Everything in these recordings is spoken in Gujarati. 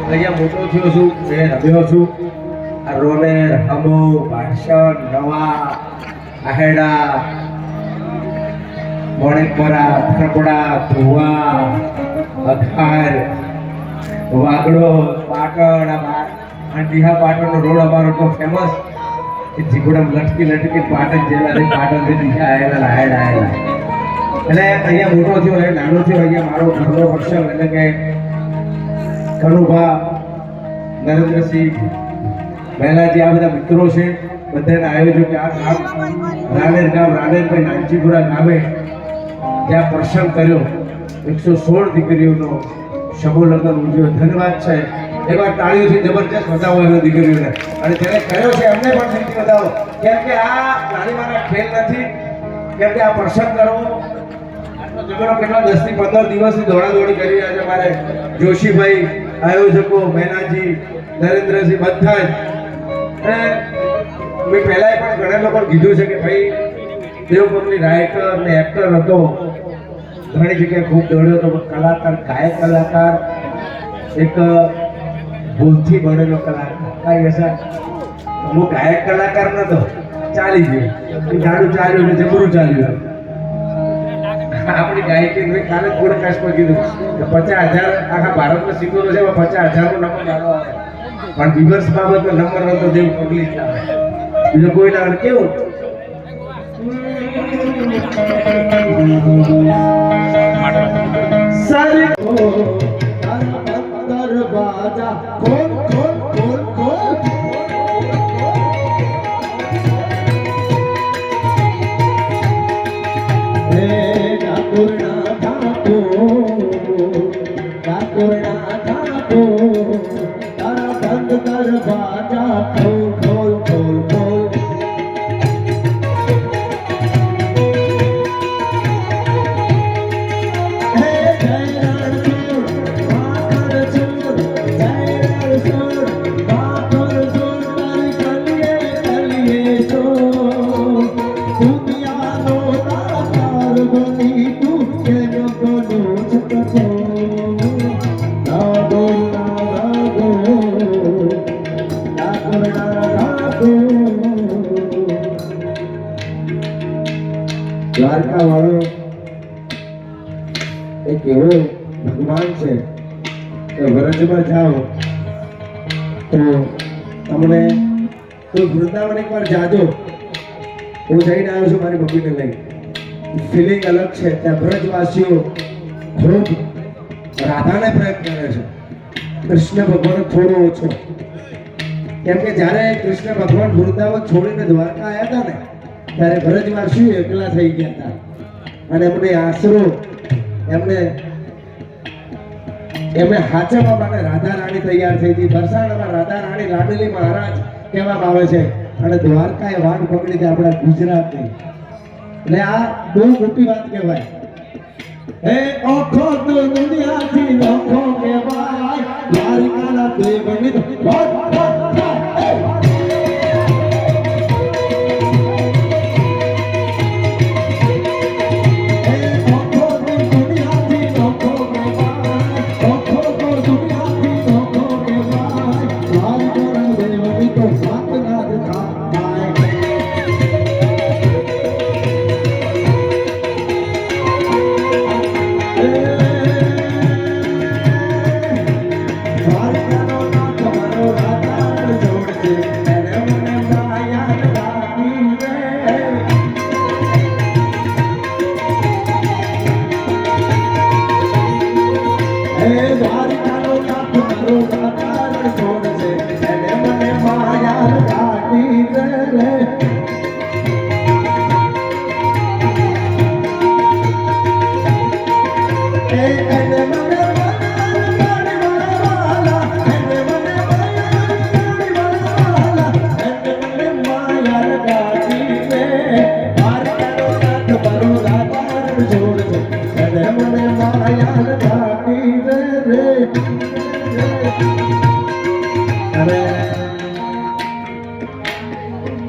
અહીંયા મોટો થયો છું મેં રમ્યો છું આ રોલેર હમો ભાષણ નવા આહેડા મોણેકપરા થરપડા ધોવા અખાર વાગડો પાટણ આ ડીહા પાટણનો રોડ અમારો તો ફેમસ જીગુડમ લટકી લટકી પાટણ જિલ્લાથી પાટણથી ડીહા આવેલા આહેડા એટલે અહીંયા મોટો થયો એ નાનો થયો અહીંયા મારો ઘરનો પક્ષમ એટલે કે કનુભા નરેન્દ્રસિંહ મહેલાજી આ બધા મિત્રો છે બધાના આયોજકો આ ગામ રાણેરભાઈ નાનજીપુરા ગામે જ્યાં પ્રસંગ કર્યો 116 દીકરીઓનો સમૂહ લગ્ન ઉજવ્યો ધન્યવાદ છે એકવાર તાળીઓથી જબરજસ્ત વધાવો એનો દીકરીઓને અને જેને કર્યો છે એમને પણ દિલથી વધાવો કેમ કે આ નાનીમાના ખેલ નથી કેમ કે આ પ્રસંગ કરવો જગડો કેટલા 10 થી 15 દિવસથી દોડાદોડી કરી રહ્યા છે મારે જોશીભાઈ આયોજકો મહેનાજી નરેન્દ્રસિંહ બધા જ મેં પહેલાં પણ ઘણા લોકો કીધું છે કે ભાઈ દેવપુરની રાઇટર ને એક્ટર હતો ઘણી જગ્યાએ ખૂબ દોડ્યો હતો કલાકાર ગાયક કલાકાર એક ભૂલથી બનેલો કલાકાર કાંઈ હશે હું ગાયક કલાકાર નતો ચાલી ગયો ગાડું ચાલ્યું ને જબરું ચાલ્યું આપણી ગાયકી મેં કાલે પોડકાસ્ટમાં કીધું કે 50,000 આખા ભારતમાં સિંગરો છે 50,000નો નંબર આવ્યો પણ દિવસ બાબતનો નંબર નતો દેવ પગલી આવે બીજો કોઈ ના કેવું સારી દરવાજા ખોલ ખોલ ખોલ ખોલ હે ઠાકોરના ઠાકોર તારા બંધ દરવાજા ખોલ ખોલ ખોલ ખોલ દ્વારકા વાળો એક એવો ભગવાન છે કે વરજમાં જાઓ તો તમને તો વૃંદાવન એકવાર જાજો હું જઈને આવ્યો છું મારી મમ્મીને લઈ ફિલિંગ અલગ છે ત્યાં વ્રજવાસીઓ ખૂબ રાધાને પ્રેમ કરે છે કૃષ્ણ ભગવાન થોડો ઓછો કેમ કે જ્યારે કૃષ્ણ ભગવાન વૃંદાવન છોડીને દ્વારકા આવ્યા હતા ને ત્યારે વ્રજવાસીઓ એકલા થઈ ગયા હતા અને એમને આશરો એમને હાચવવા માટે રાધા રાણી તૈયાર થઈ હતી વરસાણમાં રાધા રાણી લાડલી મહારાજ કહેવામાં આવે છે અને દ્વારકાએ વાડ પકડી હતી આપણા ગુજરાતની એટલે આ બહુ મોટી વાત કહેવાય હે ઓખો તો દુનિયાથી ઓખો કહેવાય દ્વારકાના દેવની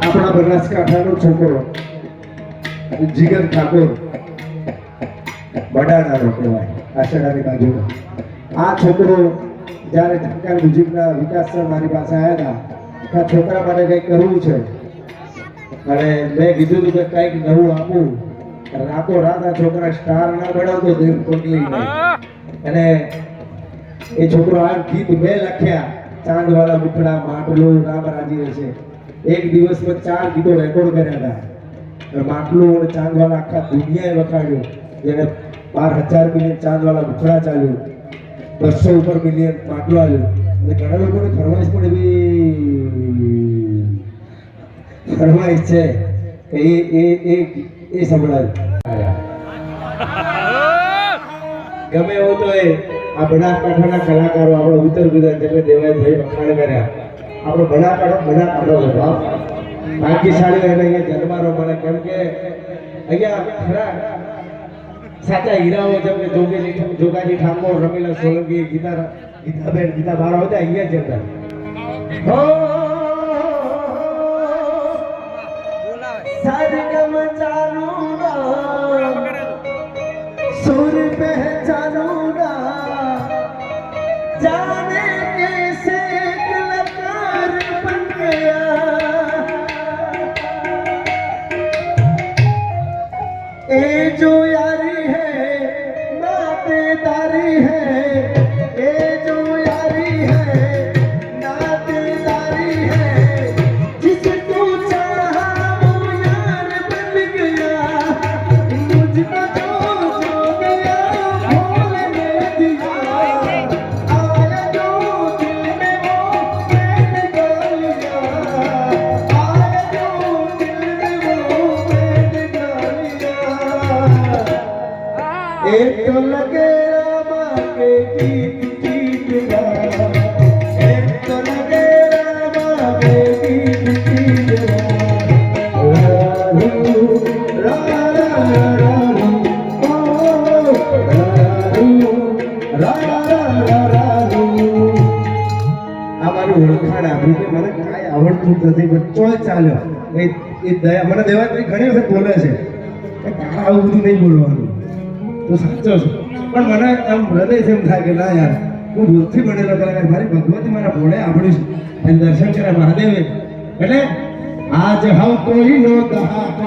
આપણા બનાસકાંઠાનો છોકરો જીગર ઠાકોર બડાડાનો કહેવાય આશડાની બાજુમાં આ છોકરો જ્યારે ઝંકાર મ્યુઝિકના વિકાસ સર મારી પાસે આવ્યા હતા કે આ છોકરા માટે કંઈક કરવું છે અને મેં કીધું હતું કે કંઈક નવું આપું. રાતોરાત આ છોકરા સ્ટાર ના બનાવતો દેવ કોટલી નહીં. અને એ છોકરો આ ગીત મેં લખ્યા, ચાંદવાળા મુખડા, માટલું, રામ રાજી રહેશે. એક દિવસમાં 4 ગીતો રેકોર્ડ કર્યા હતા. માટલું અને ચાંદવાળા આખા દુનિયાએ વખાણ્યું. જેને 12,000 મિલિયન ચાંદવાળા મુખડા ચાલ્યું, 200 ઉપર મિલિયન માટલું આવ્યું. અને ઘણા લોકોને ફરમાઈશ પણ એવી ફરમાઈશ છે કે એ સંભળાય. ગમે એવું તો એ આ બનાસકાંઠાના કલાકારો આપણે ઉત્તર ગુજરાત જેમને દેવાયભાઈ વખાણ કર્યા. આપણો બનાસકાંઠો બાપ ભાગ્યશાળી એને અહીંયા જન્મારો મળે. કેમ કે અહીંયા ખરા સાચા હીરાઓ જેમ કે જોગાજી ઠાકોર, રમીલા સોલંકી, ગીતા બારા હતા અહીંયા જ હતા. सरगम चालूंगा, सुर पहचानूंगा, जाने कैसे कलाकार बन गया. ए जो यारी है नातेदारी है, ए जो यारी है नातेदारी है. जिसको एक तो लगे रामा के गीत गीतगा, एक तो लगे रामा के गीत गीतगा. रा रा रा रा ओ रा रा रा. આ મારું ઓળખાણ આપ્યું કે મને કાંઈ આવડતું જ નથી પણ તોય ચાલ્યો. એ દયા મને દેવાય ઘણી વખત બોલે છે કે તારા આવું બધું નહીં બોલવાનું, તો સાચો છું. પણ મને આમ હૃદયથી એમ થાય કે ના યાર, હું ભૂલથી બનેલો કલાકાર, મારી ભગવતી મારા ભોળે આપણી છે અને દર્શન કર્યા મહાદેવે. એટલે આજ હવ કોઈ નો દહાકો